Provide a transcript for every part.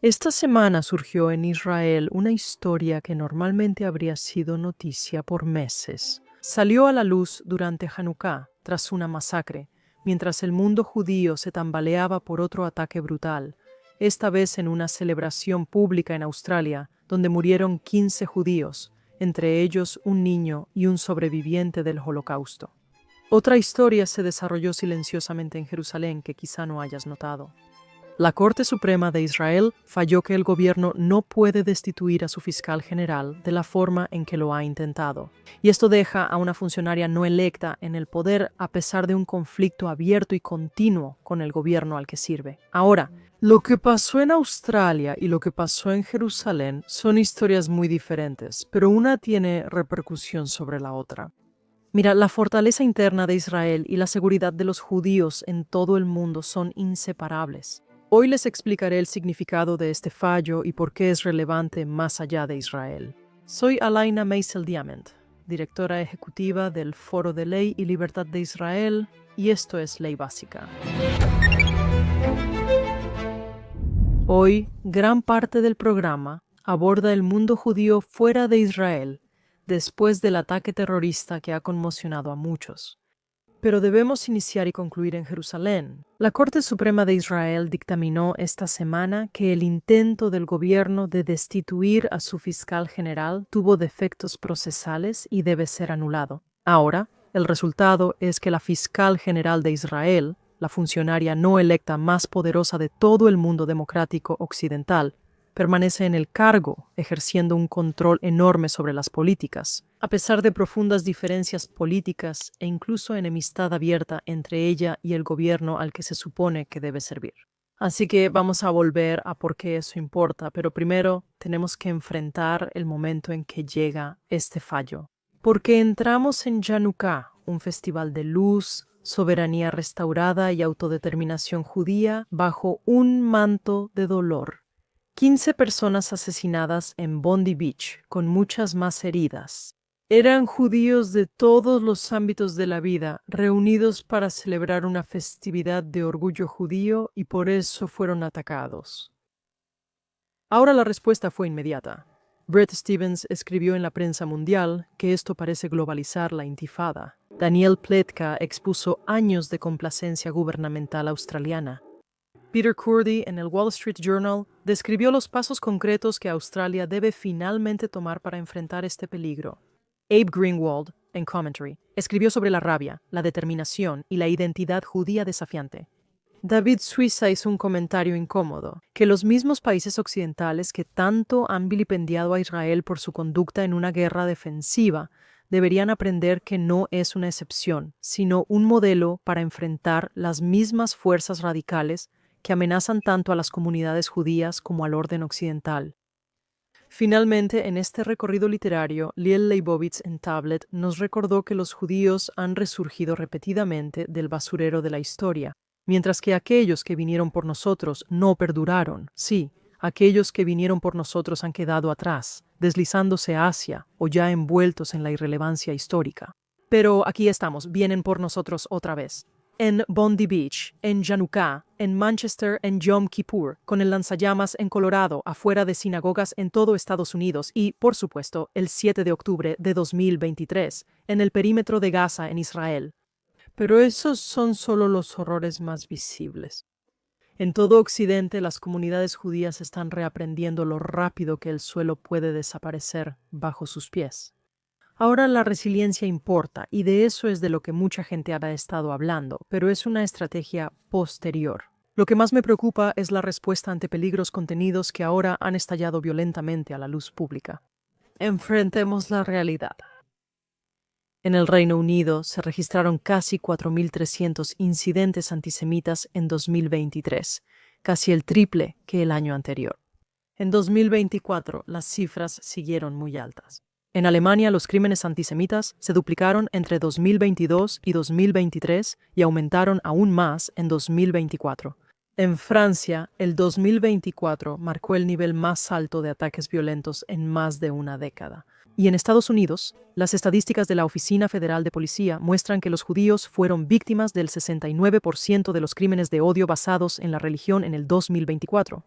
Esta semana surgió en Israel una historia que normalmente habría sido noticia por meses. Salió a la luz durante Hanukkah, tras una masacre, mientras el mundo judío se tambaleaba por otro ataque brutal, esta vez en una celebración pública en Australia, donde murieron 15 judíos, entre ellos un niño y un sobreviviente del Holocausto. Otra historia se desarrolló silenciosamente en Jerusalén que quizá no hayas notado. La Corte Suprema de Israel falló que el gobierno no puede destituir a su fiscal general de la forma en que lo ha intentado. Y esto deja a una funcionaria no electa en el poder a pesar de un conflicto abierto y continuo con el gobierno al que sirve. Ahora, lo que pasó en Australia y lo que pasó en Jerusalén son historias muy diferentes, pero una tiene repercusión sobre la otra. Mira, la fortaleza interna de Israel y la seguridad de los judíos en todo el mundo son inseparables. Hoy les explicaré el significado de este fallo y por qué es relevante más allá de Israel. Soy Alaina Meisel-Diamant, directora ejecutiva del Foro de Ley y Libertad de Israel, y esto es Ley Básica. Hoy, gran parte del programa aborda el mundo judío fuera de Israel, después del ataque terrorista que ha conmocionado a muchos. Pero debemos iniciar y concluir en Jerusalén. La Corte Suprema de Israel dictaminó esta semana que el intento del gobierno de destituir a su fiscal general tuvo defectos procesales y debe ser anulado. Ahora, el resultado es que la fiscal general de Israel, la funcionaria no electa más poderosa de todo el mundo democrático occidental, permanece en el cargo, ejerciendo un control enorme sobre las políticas, a pesar de profundas diferencias políticas e incluso enemistad abierta entre ella y el gobierno al que se supone que debe servir. Así que vamos a volver a por qué eso importa, pero primero tenemos que enfrentar el momento en que llega este fallo. Porque entramos en Hanukkah, un festival de luz, soberanía restaurada y autodeterminación judía bajo un manto de dolor. 15 personas asesinadas en Bondi Beach, con muchas más heridas. Eran judíos de todos los ámbitos de la vida, reunidos para celebrar una festividad de orgullo judío y por eso fueron atacados. Ahora la respuesta fue inmediata. Bret Stephens escribió en la prensa mundial que esto parece globalizar la intifada. Daniel Pletka expuso años de complacencia gubernamental australiana. Peter Kurdy, en el Wall Street Journal, describió los pasos concretos que Australia debe finalmente tomar para enfrentar este peligro. Abe Greenwald, en Commentary, escribió sobre la rabia, la determinación y la identidad judía desafiante. David Suissa hizo un comentario incómodo, que los mismos países occidentales que tanto han vilipendiado a Israel por su conducta en una guerra defensiva deberían aprender que no es una excepción, sino un modelo para enfrentar las mismas fuerzas radicales que amenazan tanto a las comunidades judías como al orden occidental. Finalmente, en este recorrido literario, Liel Leibovitz en Tablet nos recordó que los judíos han resurgido repetidamente del basurero de la historia, mientras que aquellos que vinieron por nosotros no perduraron. Sí, aquellos que vinieron por nosotros han quedado atrás, deslizándose hacia o ya envueltos en la irrelevancia histórica. Pero aquí estamos, vienen por nosotros otra vez. En Bondi Beach, en Hanukkah, en Manchester, en Yom Kippur, con el lanzallamas en Colorado, afuera de sinagogas en todo Estados Unidos y, por supuesto, el 7 de octubre de 2023, en el perímetro de Gaza en Israel. Pero esos son solo los horrores más visibles. En todo Occidente, las comunidades judías están reaprendiendo lo rápido que el suelo puede desaparecer bajo sus pies. Ahora la resiliencia importa, y de eso es de lo que mucha gente ha estado hablando, pero es una estrategia posterior. Lo que más me preocupa es la respuesta ante peligros contenidos que ahora han estallado violentamente a la luz pública. Enfrentemos la realidad. En el Reino Unido se registraron casi 4.300 incidentes antisemitas en 2023, casi el triple que el año anterior. En 2024 las cifras siguieron muy altas. En Alemania, los crímenes antisemitas se duplicaron entre 2022 y 2023 y aumentaron aún más en 2024. En Francia, el 2024 marcó el nivel más alto de ataques violentos en más de una década. Y en Estados Unidos, las estadísticas de la Oficina Federal de Policía muestran que los judíos fueron víctimas del 69% de los crímenes de odio basados en la religión en el 2024.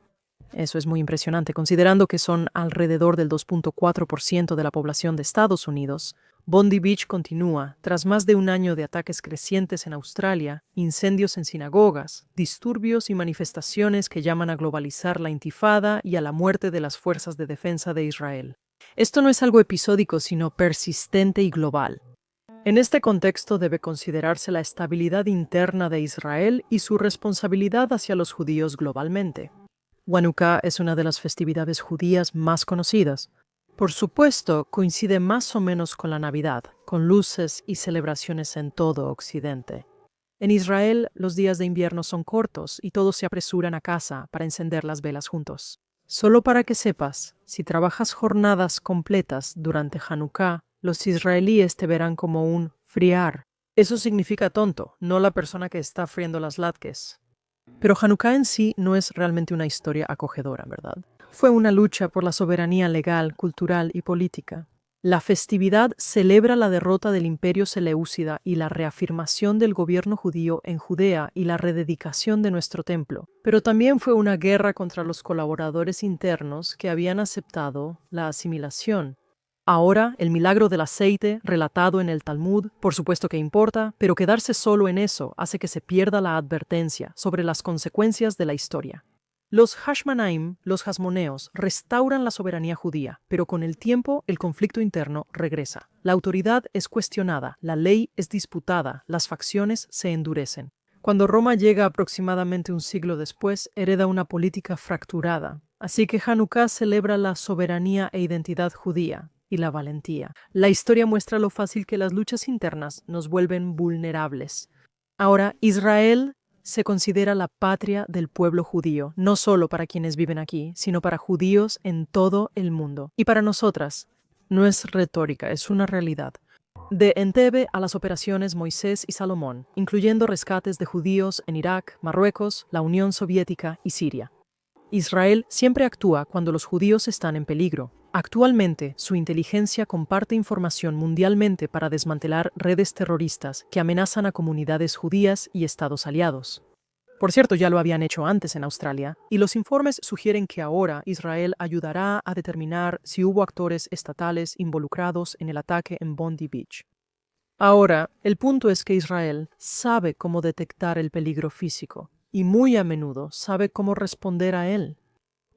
Eso es muy impresionante, considerando que son alrededor del 2.4% de la población de Estados Unidos. Bondi Beach continúa, tras más de un año de ataques crecientes en Australia, incendios en sinagogas, disturbios y manifestaciones que llaman a globalizar la intifada y a la muerte de las fuerzas de defensa de Israel. Esto no es algo episódico, sino persistente y global. En este contexto debe considerarse la estabilidad interna de Israel y su responsabilidad hacia los judíos globalmente. Hanukkah es una de las festividades judías más conocidas. Por supuesto, coincide más o menos con la Navidad, con luces y celebraciones en todo Occidente. En Israel, los días de invierno son cortos y todos se apresuran a casa para encender las velas juntos. Solo para que sepas, si trabajas jornadas completas durante Hanukkah, los israelíes te verán como un friar. Eso significa tonto, no la persona que está friendo las latkes. Pero Hanukkah en sí no es realmente una historia acogedora, ¿verdad? Fue una lucha por la soberanía legal, cultural y política. La festividad celebra la derrota del imperio seleúcida y la reafirmación del gobierno judío en Judea y la rededicación de nuestro templo. Pero también fue una guerra contra los colaboradores internos que habían aceptado la asimilación. Ahora, el milagro del aceite, relatado en el Talmud, por supuesto que importa, pero quedarse solo en eso hace que se pierda la advertencia sobre las consecuencias de la historia. Los Hashmonaim, los hasmoneos, restauran la soberanía judía, pero con el tiempo el conflicto interno regresa. La autoridad es cuestionada, la ley es disputada, las facciones se endurecen. Cuando Roma llega aproximadamente un siglo después, hereda una política fracturada. Así que Hanukkah celebra la soberanía e identidad judía y la valentía. La historia muestra lo fácil que las luchas internas nos vuelven vulnerables. Ahora, Israel se considera la patria del pueblo judío, no solo para quienes viven aquí, sino para judíos en todo el mundo. Y para nosotras, no es retórica, es una realidad. De Entebbe a las operaciones Moisés y Salomón, incluyendo rescates de judíos en Irak, Marruecos, la Unión Soviética y Siria. Israel siempre actúa cuando los judíos están en peligro. Actualmente, su inteligencia comparte información mundialmente para desmantelar redes terroristas que amenazan a comunidades judías y estados aliados. Por cierto, ya lo habían hecho antes en Australia, y los informes sugieren que ahora Israel ayudará a determinar si hubo actores estatales involucrados en el ataque en Bondi Beach. Ahora, el punto es que Israel sabe cómo detectar el peligro físico, y muy a menudo sabe cómo responder a él.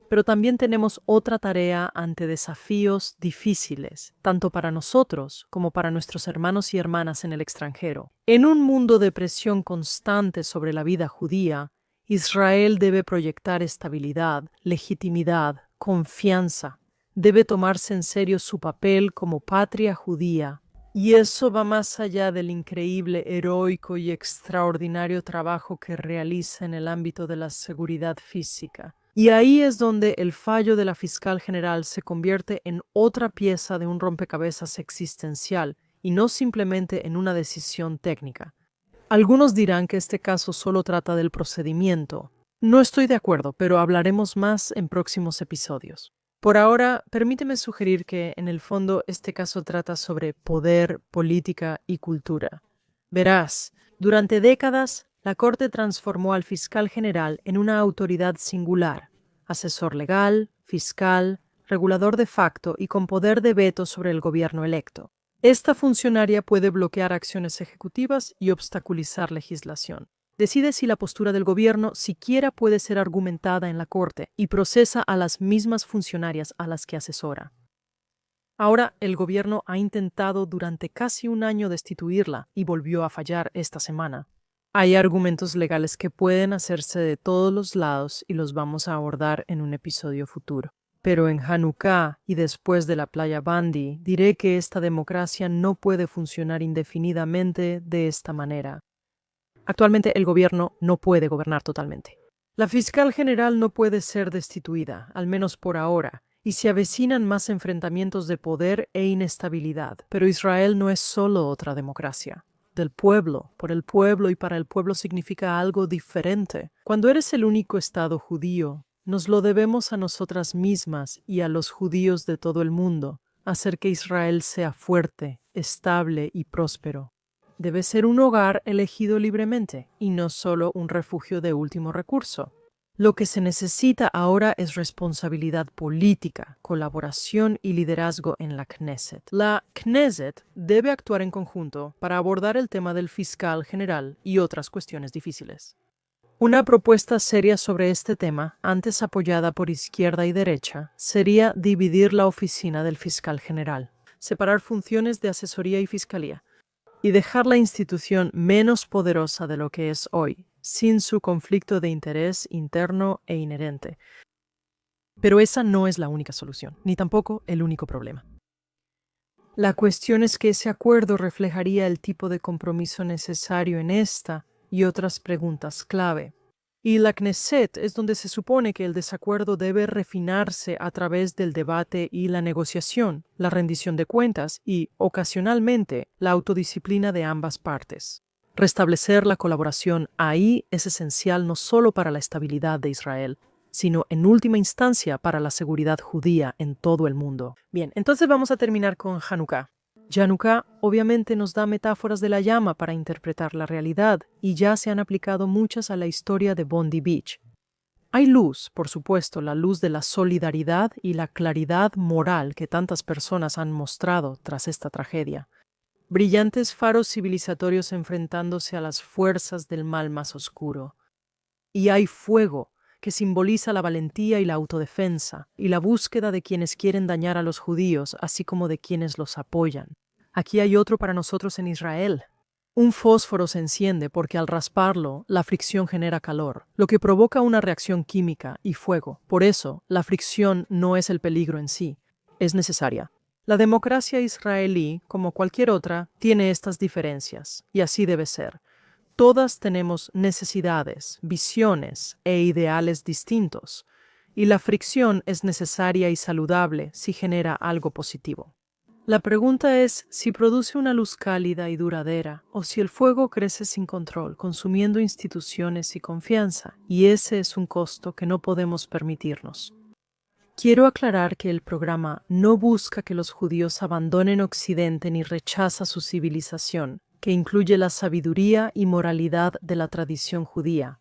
Pero también tenemos otra tarea ante desafíos difíciles, tanto para nosotros como para nuestros hermanos y hermanas en el extranjero. En un mundo de presión constante sobre la vida judía, Israel debe proyectar estabilidad, legitimidad, confianza. Debe tomarse en serio su papel como patria judía. Y eso va más allá del increíble, heroico y extraordinario trabajo que realiza en el ámbito de la seguridad física. Y ahí es donde el fallo de la fiscal general se convierte en otra pieza de un rompecabezas existencial y no simplemente en una decisión técnica. Algunos dirán que este caso solo trata del procedimiento. No estoy de acuerdo, pero hablaremos más en próximos episodios. Por ahora, permíteme sugerir que, en el fondo, este caso trata sobre poder, política y cultura. Verás, durante décadas, la Corte transformó al fiscal general en una autoridad singular, asesor legal, fiscal, regulador de facto y con poder de veto sobre el gobierno electo. Esta funcionaria puede bloquear acciones ejecutivas y obstaculizar legislación. Decide si la postura del gobierno siquiera puede ser argumentada en la Corte y procesa a las mismas funcionarias a las que asesora. Ahora, el gobierno ha intentado durante casi un año destituirla y volvió a fallar esta semana. Hay argumentos legales que pueden hacerse de todos los lados y los vamos a abordar en un episodio futuro. Pero en Hanukkah y después de la playa Bondi, diré que esta democracia no puede funcionar indefinidamente de esta manera. Actualmente el gobierno no puede gobernar totalmente. La fiscal general no puede ser destituida, al menos por ahora, y se avecinan más enfrentamientos de poder e inestabilidad. Pero Israel no es solo otra democracia. Del pueblo, por el pueblo y para el pueblo significa algo diferente. Cuando eres el único Estado judío, nos lo debemos a nosotras mismas y a los judíos de todo el mundo, hacer que Israel sea fuerte, estable y próspero. Debe ser un hogar elegido libremente y no solo un refugio de último recurso. Lo que se necesita ahora es responsabilidad política, colaboración y liderazgo en la Knesset. La Knesset debe actuar en conjunto para abordar el tema del fiscal general y otras cuestiones difíciles. Una propuesta seria sobre este tema, antes apoyada por izquierda y derecha, sería dividir la oficina del fiscal general, separar funciones de asesoría y fiscalía, y dejar la institución menos poderosa de lo que es hoy, sin su conflicto de interés interno e inherente. Pero esa no es la única solución, ni tampoco el único problema. La cuestión es que ese acuerdo reflejaría el tipo de compromiso necesario en esta y otras preguntas clave. Y la Knesset es donde se supone que el desacuerdo debe refinarse a través del debate y la negociación, la rendición de cuentas y, ocasionalmente, la autodisciplina de ambas partes. Restablecer la colaboración ahí es esencial no solo para la estabilidad de Israel, sino en última instancia para la seguridad judía en todo el mundo. Bien, entonces vamos a terminar con Hanukkah. Hanukkah obviamente nos da metáforas de la llama para interpretar la realidad y ya se han aplicado muchas a la historia de Bondi Beach. Hay luz, por supuesto, la luz de la solidaridad y la claridad moral que tantas personas han mostrado tras esta tragedia. Brillantes faros civilizatorios enfrentándose a las fuerzas del mal más oscuro. Y hay fuego, que simboliza la valentía y la autodefensa, y la búsqueda de quienes quieren dañar a los judíos, así como de quienes los apoyan. Aquí hay otro para nosotros en Israel. Un fósforo se enciende porque al rasparlo, la fricción genera calor, lo que provoca una reacción química y fuego. Por eso, la fricción no es el peligro en sí, es necesaria. La democracia israelí, como cualquier otra, tiene estas diferencias, y así debe ser. Todas tenemos necesidades, visiones e ideales distintos, y la fricción es necesaria y saludable si genera algo positivo. La pregunta es si produce una luz cálida y duradera, o si el fuego crece sin control, consumiendo instituciones y confianza, y ese es un costo que no podemos permitirnos. Quiero aclarar que el programa no busca que los judíos abandonen Occidente ni rechaza su civilización, que incluye la sabiduría y moralidad de la tradición judía.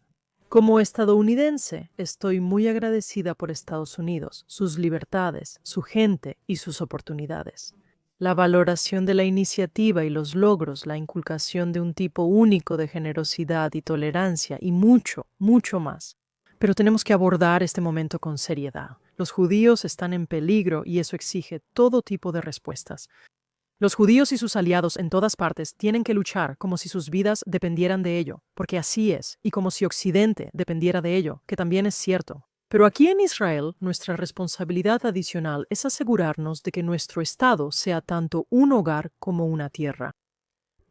Como estadounidense, estoy muy agradecida por Estados Unidos, sus libertades, su gente y sus oportunidades. La valoración de la iniciativa y los logros, la inculcación de un tipo único de generosidad y tolerancia y mucho, mucho más. Pero tenemos que abordar este momento con seriedad. Los judíos están en peligro y eso exige todo tipo de respuestas. Los judíos y sus aliados en todas partes tienen que luchar como si sus vidas dependieran de ello, porque así es, y como si Occidente dependiera de ello, que también es cierto. Pero aquí en Israel, nuestra responsabilidad adicional es asegurarnos de que nuestro Estado sea tanto un hogar como una tierra.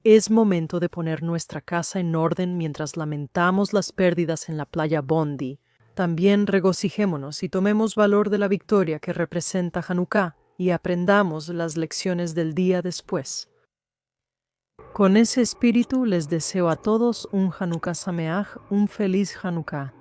Es momento de poner nuestra casa en orden mientras lamentamos las pérdidas en la playa Bondi. También regocijémonos y tomemos valor de la victoria que representa Hanukkah y aprendamos las lecciones del día después. Con ese espíritu les deseo a todos un Hanukkah Sameach, un feliz Hanukkah.